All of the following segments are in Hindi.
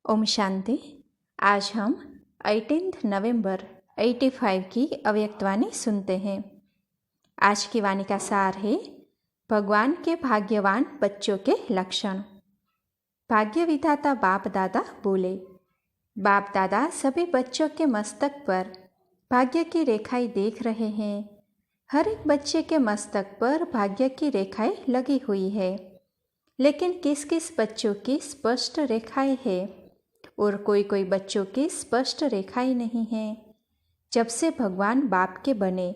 ओम शांति। आज हम 18 नवंबर 85 की अव्यक्तवाणी सुनते हैं। आज की वाणी का सार है भगवान के भाग्यवान बच्चों के लक्षण। भाग्य विधाता बाप दादा बोले, बाप दादा सभी बच्चों के मस्तक पर भाग्य की रेखाएं देख रहे हैं। हर एक बच्चे के मस्तक पर भाग्य की रेखाएं लगी हुई है, लेकिन किस किस बच्चों की स्पष्ट रेखाएं है और कोई कोई बच्चों की स्पष्ट रेखाएं नहीं है। जब से भगवान बाप के बने,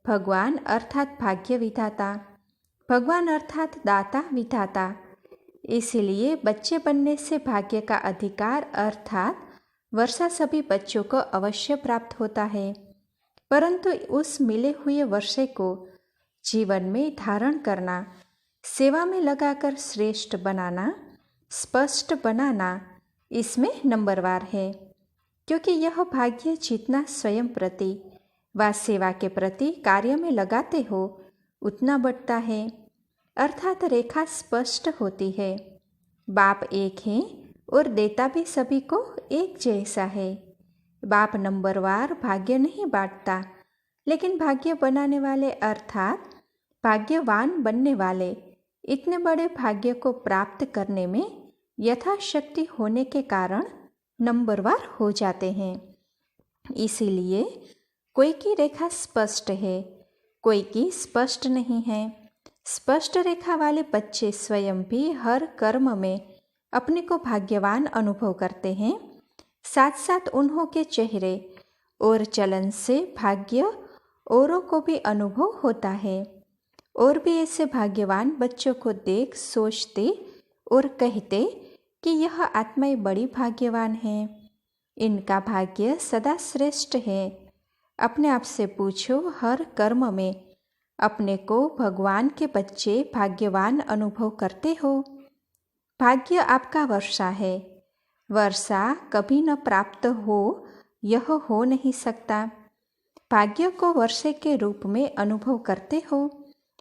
भगवान अर्थात भाग्य विधाता, भगवान अर्थात दाता विधाता, इसलिए बच्चे बनने से भाग्य का अधिकार अर्थात वर्षा सभी बच्चों को अवश्य प्राप्त होता है, परंतु उस मिले हुए वर्षे को जीवन में धारण करना, सेवा में लगाकर श्रेष्ठ बनाना, स्पष्ट बनाना, इसमें नंबरवार है। क्योंकि यह भाग्य जितना स्वयं प्रति व सेवा के प्रति कार्य में लगाते हो उतना बढ़ता है, अर्थात रेखा स्पष्ट होती है। बाप एक है और देता भी सभी को एक जैसा है। बाप नंबरवार भाग्य नहीं बांटता, लेकिन भाग्य बनाने वाले अर्थात भाग्यवान बनने वाले इतने बड़े भाग्य को प्राप्त करने में यथाशक्ति होने के कारण नंबरवार हो जाते हैं। इसीलिए कोई की रेखा स्पष्ट है, कोई की स्पष्ट नहीं है। स्पष्ट रेखा वाले बच्चे स्वयं भी हर कर्म में अपने को भाग्यवान अनुभव करते हैं, साथ साथ उन्हों के चेहरे और चलन से भाग्य औरों को भी अनुभव होता है। और भी ऐसे भाग्यवान बच्चों को देख सोचते और कहते कि यह आत्माएं बड़ी भाग्यवान हैं, इनका भाग्य सदा श्रेष्ठ है। अपने आप से पूछो, हर कर्म में अपने को भगवान के बच्चे भाग्यवान अनुभव करते हो? भाग्य आपका वर्षा है, वर्षा कभी न प्राप्त हो यह हो नहीं सकता। भाग्य को वर्षे के रूप में अनुभव करते हो,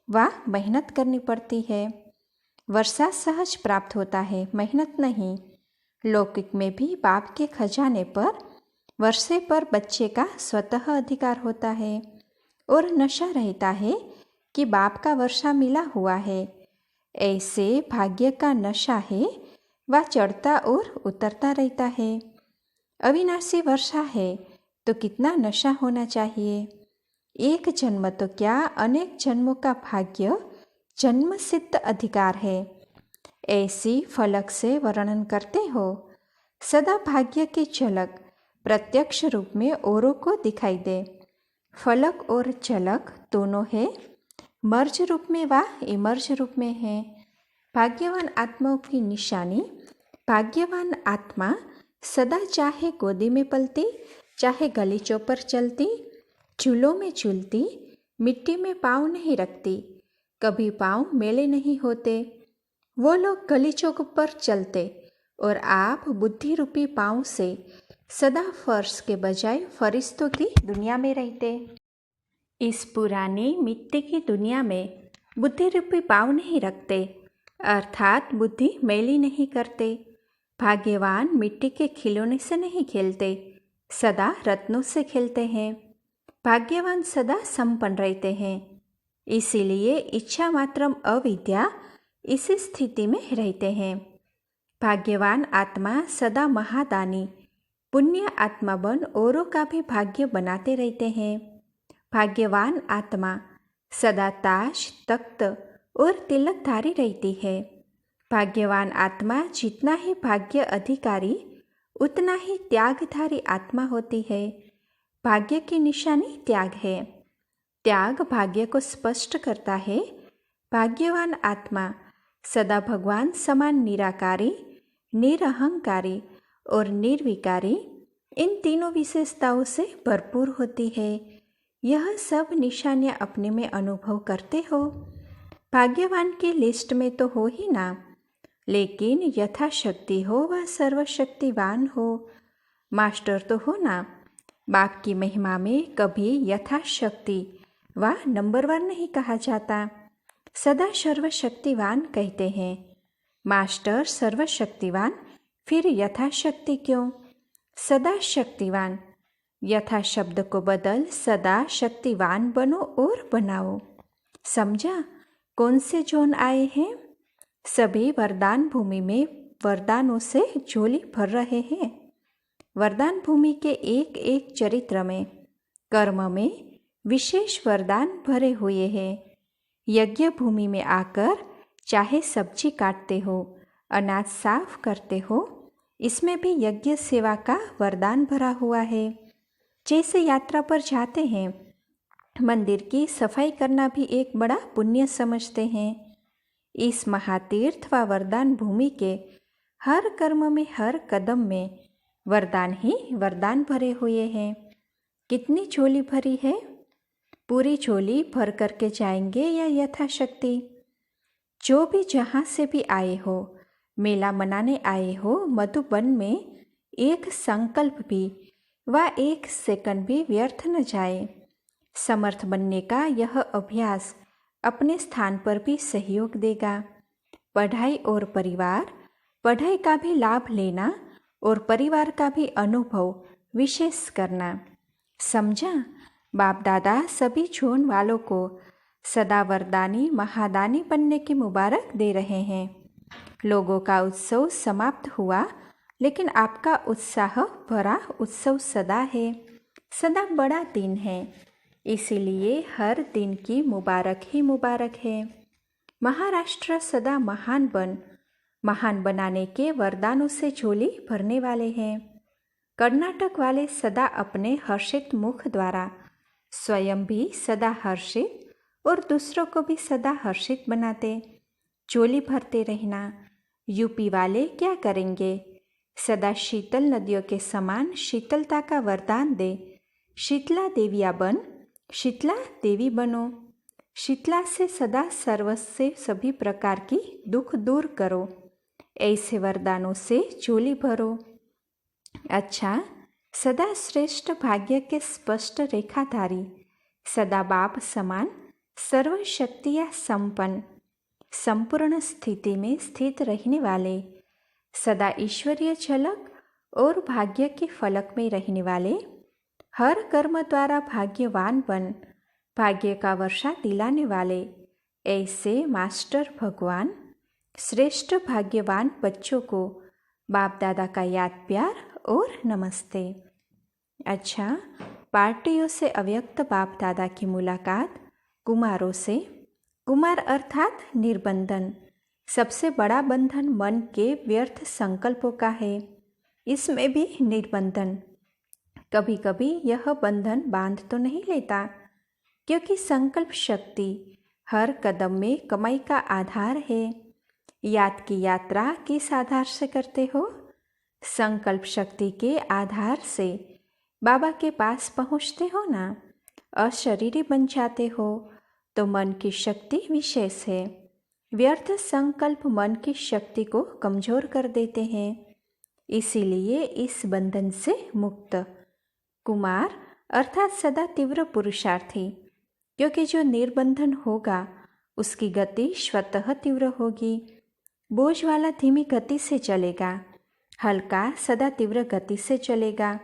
वह मेहनत करनी पड़ती है। वर्षा सहज प्राप्त होता है, मेहनत नहीं। लौकिक में भी बाप के खजाने पर वर्षे पर बच्चे का स्वतः अधिकार होता है और नशा रहता है कि बाप का वर्षा मिला हुआ है। ऐसे भाग्य का नशा है, वह चढ़ता और उतरता रहता है। अविनाशी वर्षा है तो कितना नशा होना चाहिए। एक जन्म तो क्या, अनेक जन्मों का भाग्य जन्म सिद्ध अधिकार है। ऐसी फलक से वर्णन करते हो। सदा भाग्य की झलक प्रत्यक्ष रूप में औरों को दिखाई दे। फलक और झलक दोनों है, मर्ज रूप में व इमर्ज रूप में है। भाग्यवान आत्माओं की निशानी, भाग्यवान आत्मा सदा चाहे गोदी में पलती, चाहे गलीचों पर चलती, झूलों में झूलती, मिट्टी में पाँव नहीं रखती, कभी पाँव मेले नहीं होते। वो लोग गलीचों पर चलते और आप बुद्धि रूपी पाँव से सदा फर्श के बजाय फरिश्तों की दुनिया में रहते। इस पुरानी मिट्टी की दुनिया में बुद्धि रूपी पाँव नहीं रखते, अर्थात बुद्धि मैली नहीं करते। भाग्यवान मिट्टी के खिलौने से नहीं खेलते, सदा रत्नों से खेलते हैं। भाग्यवान सदा संपन्न रहते हैं, इसीलिए इच्छा मात्रम अविद्या इसी स्थिति में रहते हैं। भाग्यवान आत्मा सदा महादानी पुण्य आत्मा बन औरों का भी भाग्य बनाते रहते हैं। भाग्यवान आत्मा सदा ताश, तख्त और तिलकधारी रहती है। भाग्यवान आत्मा जितना ही भाग्य अधिकारी उतना ही त्यागधारी आत्मा होती है। भाग्य की निशानी त्याग है। त्याग भाग्य को स्पष्ट करता है। भाग्यवान आत्मा सदा भगवान समान निराकारी, निरहंकारी और निर्विकारी, इन तीनों विशेषताओं से भरपूर होती है। यह सब निशानियां अपने में अनुभव करते हो। भाग्यवान की लिस्ट में तो हो ही ना, लेकिन यथाशक्ति हो वह सर्वशक्तिवान हो। मास्टर तो हो ना। बाप की महिमा में कभी यथाशक्ति व नंबरवार नहीं कहा जाता, सदा सर्वशक्तिवान कहते हैं। मास्टर सर्वशक्तिवान फिर यथाशक्ति क्यों? सदा शक्तिवान। यथा शब्द को बदल सदा शक्तिवान बनो और बनाओ। समझा कौन से जोन आए हैं? सभी वरदान भूमि में वरदानों से झोली भर रहे हैं। वरदान भूमि के एक एक चरित्र में, कर्म में विशेष वरदान भरे हुए हैं। यज्ञ भूमि में आकर चाहे सब्जी काटते हो, अनाज साफ करते हो, इसमें भी यज्ञ सेवा का वरदान भरा हुआ है। जैसे यात्रा पर जाते हैं, मंदिर की सफाई करना भी एक बड़ा पुण्य समझते हैं। इस महातीर्थ व वरदान भूमि के हर कर्म में, हर कदम में वरदान ही वरदान भरे हुए हैं। कितनी झोली भरी है? पूरी झोली भर करके जाएंगे या यथाशक्ति? जो भी जहाँ से भी आए हो, मेला मनाने आए हो, मधुबन में एक संकल्प भी व एक सेकंड भी व्यर्थ न जाए। समर्थ बनने का यह अभ्यास अपने स्थान पर भी सहयोग देगा। पढ़ाई और परिवार, पढ़ाई का भी लाभ लेना और परिवार का भी अनुभव विशेष करना। समझा? बाप दादा सभी जोन वालों को सदा वरदानी महादानी बनने की मुबारक दे रहे हैं। लोगों का उत्सव समाप्त हुआ, लेकिन आपका उत्साह भरा उत्सव सदा है। सदा बड़ा दिन है, इसीलिए हर दिन की मुबारक ही मुबारक है। महाराष्ट्र सदा महान बनाने के वरदानों से झोली भरने वाले हैं। कर्नाटक वाले सदा अपने हर्षित मुख द्वारा स्वयं भी सदा हर्षित और दूसरों को भी सदा हर्षित बनाते, झोली भरते रहना। यूपी वाले क्या करेंगे? सदा शीतल नदियों के समान शीतलता का वरदान दे। शीतला देवी बनो। शीतला से सदा सर्वस्व सभी प्रकार की दुख दूर करो। ऐसे वरदानों से झोली भरो। अच्छा, सदा श्रेष्ठ भाग्य के स्पष्ट रेखाधारी, सदा बाप समान सर्वशक्तियाँ संपन्न, संपूर्ण स्थिति में स्थित रहने वाले, सदा ईश्वरीय झलक और भाग्य के फलक में रहने वाले, हर कर्म द्वारा भाग्यवान बन भाग्य का वर्षा दिलाने वाले, ऐसे मास्टर भगवान श्रेष्ठ भाग्यवान बच्चों को बाप दादा का याद प्यार और नमस्ते। अच्छा, पार्टियों से अव्यक्त बाप दादा की मुलाकात कुमारों से। कुमार अर्थात निर्बंधन। सबसे बड़ा बंधन मन के व्यर्थ संकल्पों का है, इसमें भी निर्बंधन। कभी कभी यह बंधन बांध तो नहीं लेता, क्योंकि संकल्प शक्ति हर कदम में कमाई का आधार है। याद की यात्रा किस आधार से करते हो? संकल्प शक्ति के आधार से बाबा के पास पहुँचते हो ना। अशरीरी बन जाते हो तो मन की शक्ति विशेष है। व्यर्थ संकल्प मन की शक्ति को कमजोर कर देते हैं, इसीलिए इस बंधन से मुक्त। कुमार अर्थात सदा तीव्र पुरुषार्थी, क्योंकि जो निर्बंधन होगा उसकी गति स्वतः तीव्र होगी। बोझ वाला धीमी गति से चलेगा, हल्का सदा तीव्र गति से चलेगा।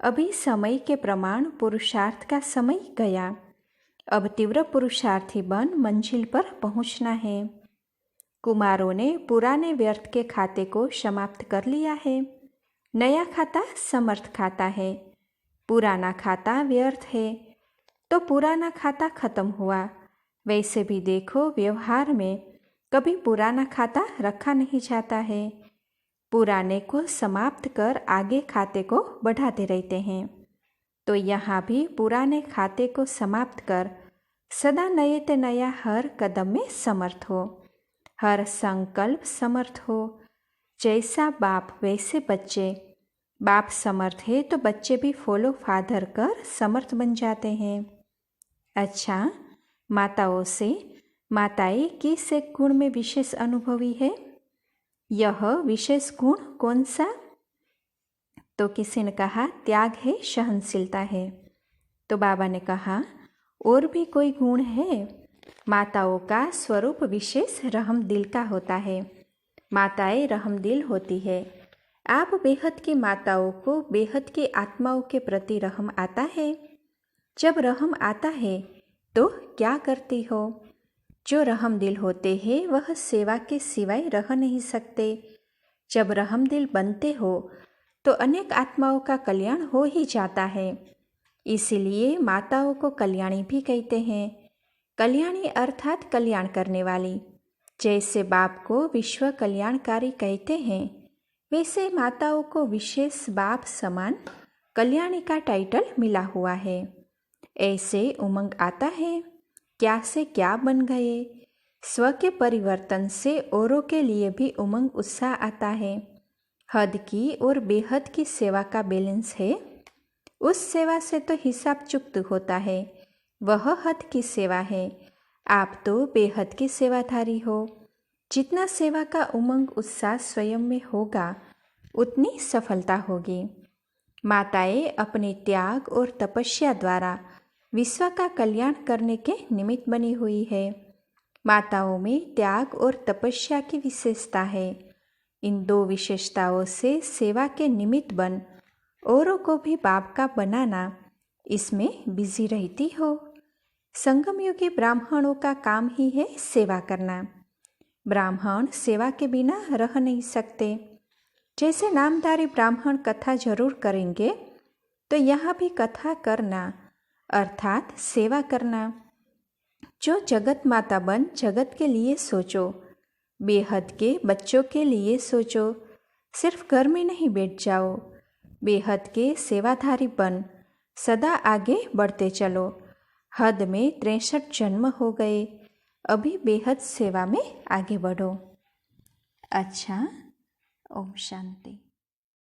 अभी समय के प्रमाण पुरुषार्थ का समय गया, अब तीव्र पुरुषार्थी बन मंजिल पर पहुंचना है। कुमारों ने पुराने व्यर्थ के खाते को समाप्त कर लिया है। नया खाता समर्थ खाता है, पुराना खाता व्यर्थ है, तो पुराना खाता खत्म हुआ। वैसे भी देखो, व्यवहार में कभी पुराना खाता रखा नहीं जाता है। पुराने को समाप्त कर आगे खाते को बढ़ाते रहते हैं। तो यहाँ भी पुराने खाते को समाप्त कर सदा नए ते नया हर कदम में समर्थ हो, हर संकल्प समर्थ हो। जैसा बाप वैसे बच्चे। बाप समर्थ है तो बच्चे भी फॉलो फादर कर समर्थ बन जाते हैं। अच्छा, माताओं से माताएं किस एक गुण में विशेष अनुभवी है? यह विशेष गुण कौन सा? तो किसी ने कहा त्याग है, सहनशीलता है। तो बाबा ने कहा और भी कोई गुण है? माताओं का स्वरूप विशेष रहम दिल का होता है। माताएं रहम दिल होती है, आप बेहद की माताओं को बेहद की आत्माओं के प्रति रहम आता है? जब रहम आता है तो क्या करती हो? जो रहम दिल होते हैं वह सेवा के सिवाय रह नहीं सकते। जब रहम दिल बनते हो तो अनेक आत्माओं का कल्याण हो ही जाता है। इसीलिए माताओं को कल्याणी भी कहते हैं। कल्याणी अर्थात कल्याण करने वाली। जैसे बाप को विश्व कल्याणकारी कहते हैं, वैसे माताओं को विशेष बाप समान कल्याणी का टाइटल मिला हुआ है। ऐसे उमंग आता है, क्या से क्या बन गए। स्व के परिवर्तन से औरों के लिए भी उमंग उत्साह आता है। हद की और बेहद की सेवा का बैलेंस है। उस सेवा से तो हिसाब चुक्त होता है, वह हद की सेवा है। आप तो बेहद की सेवाधारी हो। जितना सेवा का उमंग उत्साह स्वयं में होगा उतनी सफलता होगी। माताएं अपने त्याग और तपस्या द्वारा विश्व का कल्याण करने के निमित्त बनी हुई है। माताओं में त्याग और तपस्या की विशेषता है। इन दो विशेषताओं से सेवा के निमित्त बन औरों को भी बाप का बनाना, इसमें बिजी रहती हो। संगम युगी ब्राह्मणों का काम ही है सेवा करना। ब्राह्मण सेवा के बिना रह नहीं सकते। जैसे नामधारी ब्राह्मण कथा जरूर करेंगे, तो यहाँ भी कथा करना अर्थात सेवा करना। जो जगत माता बन जगत के लिए सोचो, बेहद के बच्चों के लिए सोचो। सिर्फ घर में नहीं बैठ जाओ। बेहद के सेवाधारी बन सदा आगे बढ़ते चलो। हद में 63 जन्म हो गए, अभी बेहद सेवा में आगे बढ़ो। अच्छा, ओम शांति।